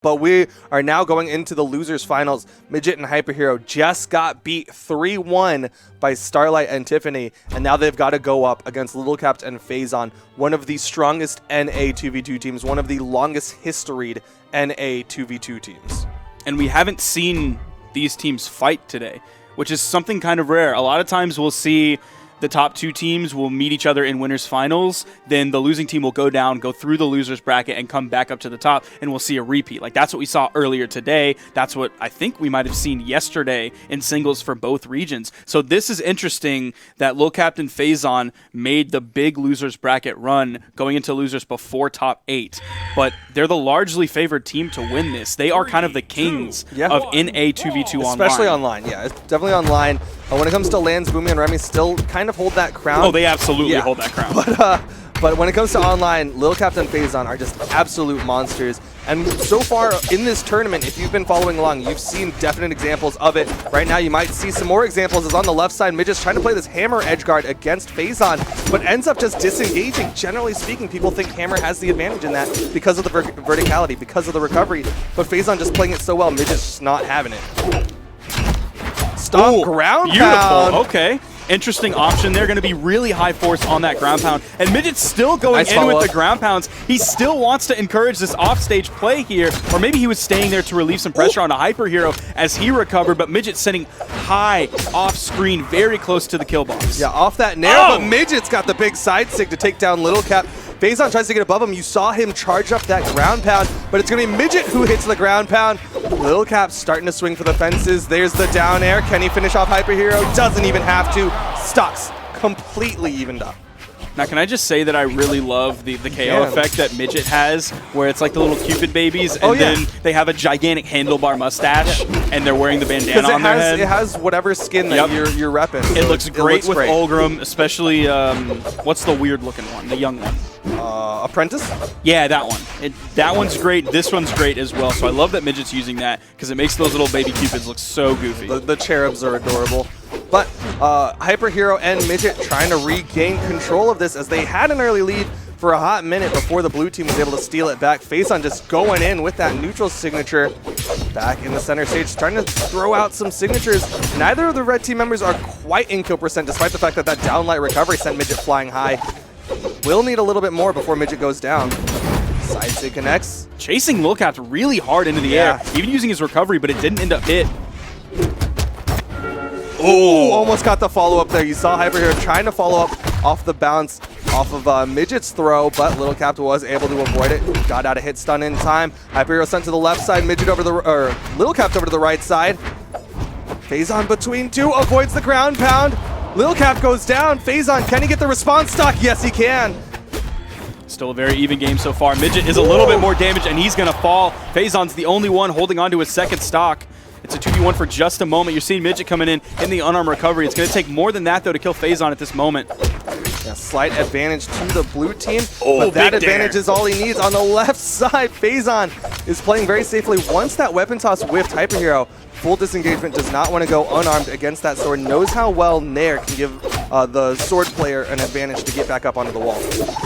But we are now going into the losers finals. Midget and HyperHero just got beat 3-1 by Starlight and Tiffany, and now they've got to go up against Little Capped and Phazon, one of the strongest NA 2v2 teams, one of the longest historied NA 2v2 teams. And we haven't seen these teams fight today, which is something kind of rare. A lot of times we'll see the top two teams will meet each other in winners finals, then the losing team will go down, go through the losers bracket, and come back up to the top, and we'll see a repeat. Like, that's what we saw earlier today. That's what I think we might have seen yesterday in singles for both regions. So this is interesting that Lil Captain Phazon made the big losers bracket run going into losers before top 8, but they're the largely favored team to win this. They are kind of the kings of NA 2v2 online. Especially online, yeah. It's definitely online. When it comes to Lands, Boomy, and Remy still kind of hold that crown. Oh, they absolutely hold that crown. But when it comes to online, Lil Captain and Phazon are just absolute monsters. And so far in this tournament, if you've been following along, you've seen definite examples of it. Right now, you might see some more examples. Is on the left side, Midget's trying to play this Hammer edge guard against Phazon, but ends up just disengaging. Generally speaking, people think Hammer has the advantage in that because of the verticality, because of the recovery. But Phazon just playing it so well, Midget's just not having it. Stop ground pound. Okay. Interesting option. They're going to be really high force on that ground pound. And Midget's still going in with the ground pounds. He still wants to encourage this offstage play here. Or maybe he was staying there to relieve some pressure on a HyperHero as he recovered. But Midget sitting high off screen, very close to the kill box. Yeah, off that nair. But Midget's got the big side stick to take down Little Cap. Phazon tries to get above him. You saw him charge up that ground pound, but it's going to be Midget who hits the ground pound. Little Cap starting to swing for the fences. There's the down air. Can he finish off HyperHero? Doesn't even have to. Stocks completely evened up. Now, can I just say that I really love the KO effect that Midget has, where it's like the little Cupid babies, and then they have a gigantic handlebar mustache, and they're wearing the bandana on their head. It has whatever skin that you're repping. So it looks great with Olgrim, especially, what's the weird-looking one, the young one? Apprentice? Yeah, that one. That one's great. This one's great as well. So I love that Midget's using that because it makes those little baby Cupids look so goofy. The cherubs are adorable. But HyperHero and Midget trying to regain control of this as they had an early lead for a hot minute before the blue team was able to steal it back. Phazon just going in with that neutral signature back in the center stage, trying to throw out some signatures. Neither of the red team members are quite in kill percent, despite the fact that that downlight recovery sent Midget flying high. Will need a little bit more before Midget goes down. Side stick connects. Chasing Lil Cap really hard into the air, even using his recovery, but it didn't end up hit. Oh, almost got the follow-up there. You saw HyperHero trying to follow up off the bounce off of Midget's throw, but Little Cap was able to avoid it. Got out a hit stun in time. HyperHero sent to the left side, Midget over the, or Little Cap over to the right side. Phazon between two, avoids the ground pound. Lil Cap goes down. Phazon, can he get the response stock? Yes, he can. Still a very even game so far. Midget is a little bit more damaged, and he's going to fall. Phazon's the only one holding on to his second stock. It's a 2v1 for just a moment. You're seeing Midget coming in the unarmed recovery. It's going to take more than that, though, to kill Phazon at this moment. Yeah, slight advantage to the blue team, but that advantage is all he needs. On the left side, Phazon is playing very safely. Once that weapon toss whiffed, HyperHero, full disengagement, does not want to go unarmed against that sword, knows how well Nair can give the sword player an advantage to get back up onto the wall.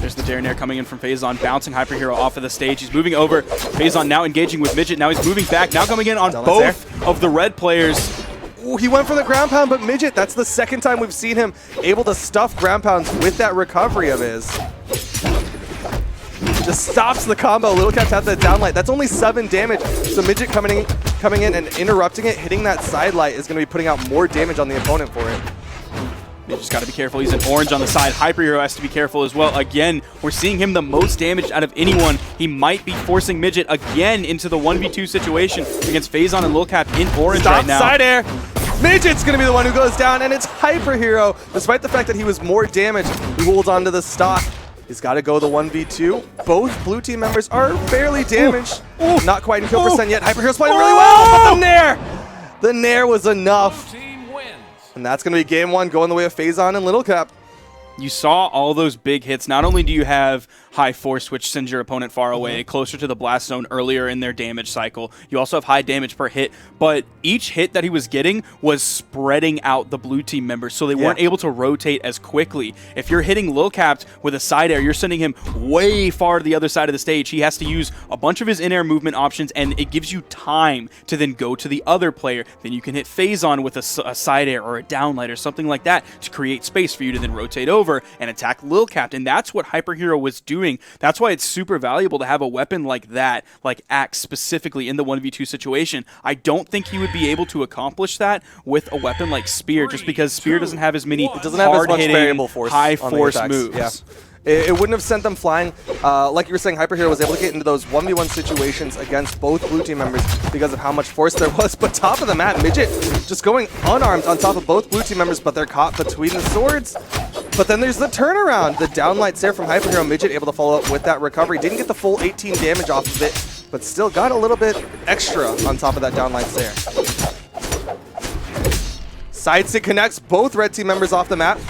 There's the Dare Nair coming in from Phazon, bouncing HyperHero off of the stage. He's moving over. Phazon now engaging with Midget. Now he's moving back. Now coming in on both of the red players. Ooh, he went for the ground pound, but Midget, that's the second time we've seen him able to stuff ground pounds with that recovery of his. Just stops the combo. Little Cap's had the downlight. That's only 7 damage. So Midget coming in and interrupting it, hitting that side light is going to be putting out more damage on the opponent for it. Midget's got to be careful. He's in orange on the side. HyperHero has to be careful as well. Again, we're seeing him the most damaged out of anyone. He might be forcing Midget again into the 1v2 situation against Phazon and Lil Cap in orange right now. Side air. Midget's going to be the one who goes down, and it's HyperHero. Despite the fact that he was more damaged, he holds on to the stock. He's got to go the 1v2. Both blue team members are fairly damaged. Not quite in kill percent yet. HyperHero's playing really well, but the Nair! The Nair was enough. And that's going to be game 1 going the way of Phazon and Little Cap. You saw all those big hits. Not only do you have high force, which sends your opponent far away, closer to the blast zone earlier in their damage cycle. You also have high damage per hit, but each hit that he was getting was spreading out the blue team members, so they weren't able to rotate as quickly. If you're hitting Lil Capped with a side air, you're sending him way far to the other side of the stage. He has to use a bunch of his in-air movement options, and it gives you time to then go to the other player. Then you can hit Phazon with a side air or a downlight or something like that to create space for you to then rotate over and attack Lil Capped. And that's what HyperHero was doing. That's why it's super valuable to have a weapon like that, like Axe specifically in the 1v2 situation. I don't think he would be able to accomplish that with a weapon like Spear, just because Spear doesn't have as many hard-hitting, high-force moves. Yeah. It wouldn't have sent them flying. Like you were saying, HyperHero was able to get into those 1v1 situations against both blue team members because of how much force there was. But top of the map, Midget just going unarmed on top of both blue team members, but they're caught between the swords. But then there's the turnaround. The downlights there from HyperHero. Midget able to follow up with that recovery. Didn't get the full 18 damage off of it, but still got a little bit extra on top of that downlights there. Side stick connects both red team members off the map.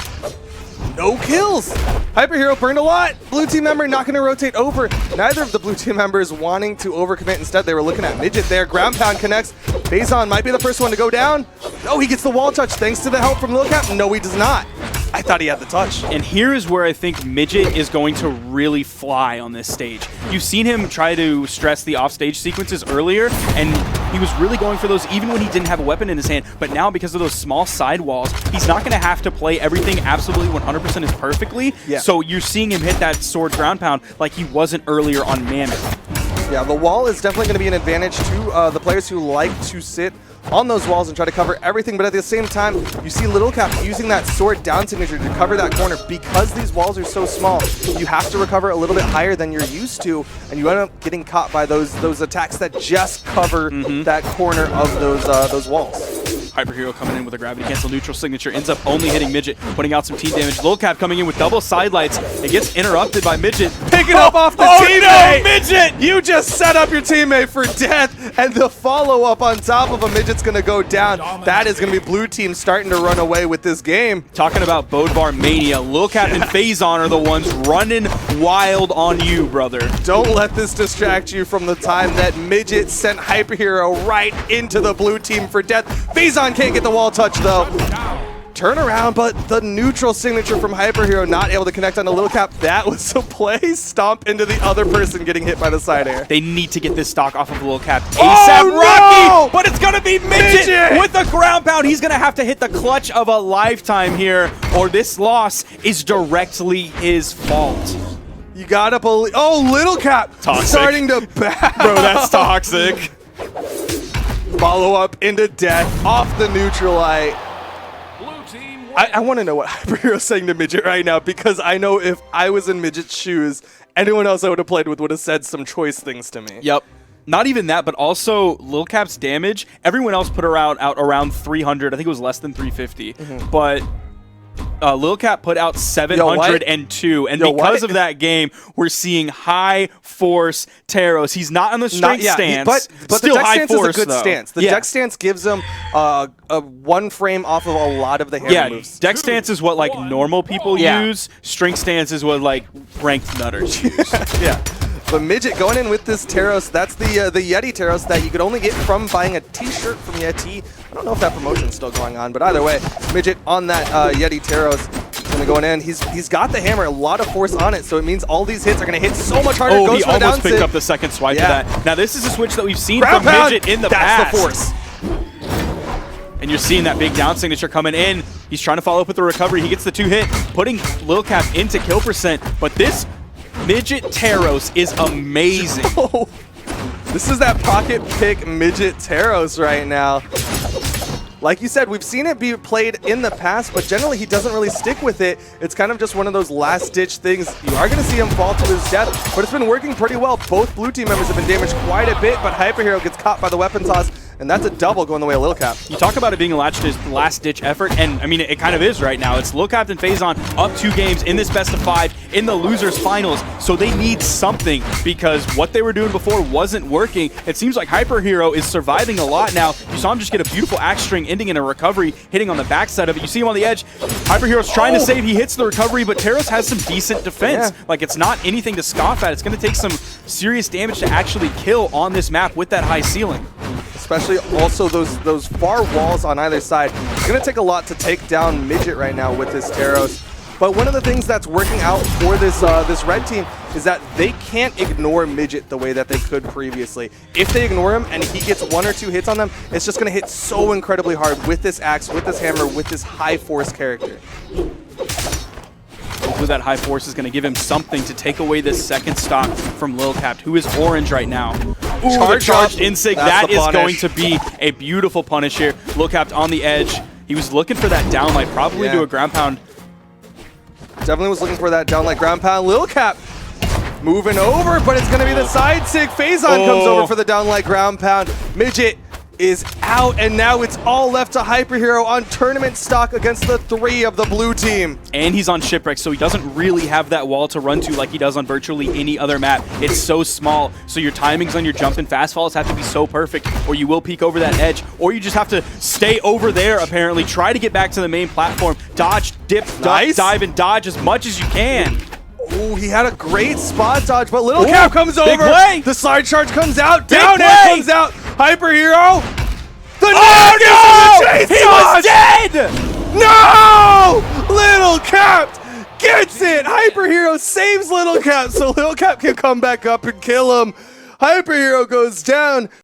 No kills. HyperHero burned a lot. Blue team member not going to rotate over. Neither of the blue team members wanting to overcommit. Instead, they were looking at Midget there. Ground pound connects. Phazon might be the first one to go down. No, he gets the wall touch thanks to the help from Lil Cap. No, he does not. I thought he had the touch. And here is where I think Midget is going to really fly on this stage. You've seen him try to stress the offstage sequences earlier, and he was really going for those even when he didn't have a weapon in his hand. But now, because of those small side walls, he's not going to have to play everything absolutely 100% as perfectly. Yeah. So you're seeing him hit that sword ground pound like he wasn't earlier on Mammoth. Yeah, the wall is definitely going to be an advantage to the players who like to sit on those walls and try to cover everything, but at the same time, you see Lil Cap using that sword down signature to cover that corner. Because these walls are so small, you have to recover a little bit higher than you're used to, and you end up getting caught by those attacks that just cover that corner of those walls. HyperHero coming in with a gravity cancel neutral signature, ends up only hitting Midget, putting out some team damage. Lil Cap coming in with double sidelights. It gets interrupted by Midget. Picking up off the teammate! No, Midget! You just set up your teammate for death, and the follow-up on top of a Midget's going to go down. That is going to be blue team starting to run away with this game. Talking about Bodvar Mania, Lil Cap and Phazon are the ones running wild on you, brother. Don't let this distract you from the time that Midget sent HyperHero right into the blue team for death. Phazon can't get the wall touch though. Turn around, but the neutral signature from HyperHero not able to connect on the Lil Cap. That was a play. Stomp into the other person getting hit by the side air. They need to get this stock off of Lil Cap ASAP. Oh, Rocky! But it's going to be Midget with the ground pound. He's going to have to hit the clutch of a lifetime here, or this loss is directly his fault. You gotta believe. Oh, Lil Cap starting to back. Bro, that's toxic. Follow up into death off the neutral light. I want to know what HyperHero's saying to Midget right now, because I know if I was in Midget's shoes, anyone else I would have played with would have said some choice things to me. Yep. Not even that, but also Lil Cap's damage. Everyone else put out around 300. I think it was less than 350. But Lil Cap put out 702, and because of that game, we're seeing high force Taros. He's not on the strength stance, but still the deck high stance force, is a good though. stance. The deck stance gives him a one frame off of a lot of the hammer moves. Deck stance is what like normal people use. Strength stance is what like ranked nutters use. Yeah. But Midget going in with this Taros, that's the Yeti Taros that you could only get from buying a t-shirt from Yeti. I don't know if that promotion's still going on, but either way, Midget on that Yeti Taros gonna go in. He's got the hammer, a lot of force on it, so it means all these hits are gonna hit so much harder. Oh, he almost picked up the second swipe of that. Now this is a switch that we've seen from Midget in the past. That's the force. And you're seeing that big down signature coming in. He's trying to follow up with the recovery. He gets the 2-hit, putting Lil Cap into kill percent, but this Midget Taros is amazing. Oh, this is that pocket pick Midget Taros right now. Like you said, we've seen it be played in the past, but generally he doesn't really stick with it. It's kind of just one of those last-ditch things. You are going to see him fall to his death, but it's been working pretty well. Both blue team members have been damaged quite a bit, but HyperHero gets caught by the weapon toss And that's a double going the way of Lil Cap. You talk about it being a last-ditch effort, and I mean, it kind of is right now. It's Lil Cap and Phazon up 2 games in this best of 5 in the losers finals, so they need something because what they were doing before wasn't working. It seems like HyperHero is surviving a lot now. You saw him just get a beautiful axe string ending in a recovery, hitting on the backside of it. You see him on the edge. HyperHero's trying to save. He hits the recovery, but Teros has some decent defense. Yeah. Like, it's not anything to scoff at. It's going to take some serious damage to actually kill on this map with that high ceiling. Especially also those far walls on either side. It's going to take a lot to take down Midget right now with this Teros. But one of the things that's working out for this this red team is that they can't ignore Midget the way that they could previously. If they ignore him and he gets 1 or 2 hits on them, it's just going to hit so incredibly hard with this axe, with this hammer, with this high force character. Hopefully that high force is going to give him something to take away this second stock from Lil Cap, who is orange right now. Ooh, charged Insig. That is going to be a beautiful punish here. Lil Cap on the edge. He was looking for that downlight, probably do a ground pound. Definitely was looking for that downlight ground pound. Lil Cap moving over, but it's going to be the side sig. Phazon comes over for the downlight ground pound. Midget is out, and now it's all left to HyperHero on tournament stock against the 3 of the blue team. And he's on Shipwreck, so he doesn't really have that wall to run to like he does on virtually any other map. It's so small, so your timings on your jump and fast falls have to be so perfect, or you will peek over that edge, or you just have to stay over there, apparently. Try to get back to the main platform. Dodge, dip, duck, dive, and dodge as much as you can. Oh, he had a great spot dodge, but Lil Cap comes over. Big play. The slide charge comes out. Down play. air comes out. HyperHero. The He was dead! No! Lil Cap gets it. HyperHero saves Lil Cap so Lil Cap can come back up and kill him. HyperHero goes down.